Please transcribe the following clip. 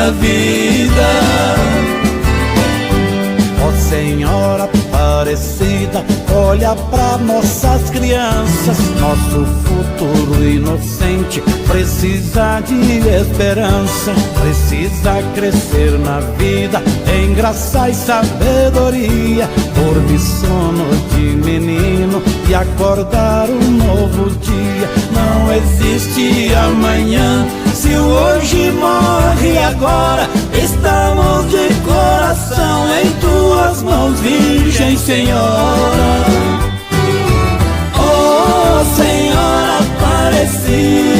minha vida. Ó Senhora Aparecida, olha pra nossas crianças. Nosso futuro inocente precisa de esperança. Precisa crescer na vida em graça e sabedoria. Dormir sono de menino e acordar um novo dia. Não existe amanhã, se o hoje morre agora. Estamos de coração em tuas mãos, Virgem Senhora. Oh Senhora Aparecida,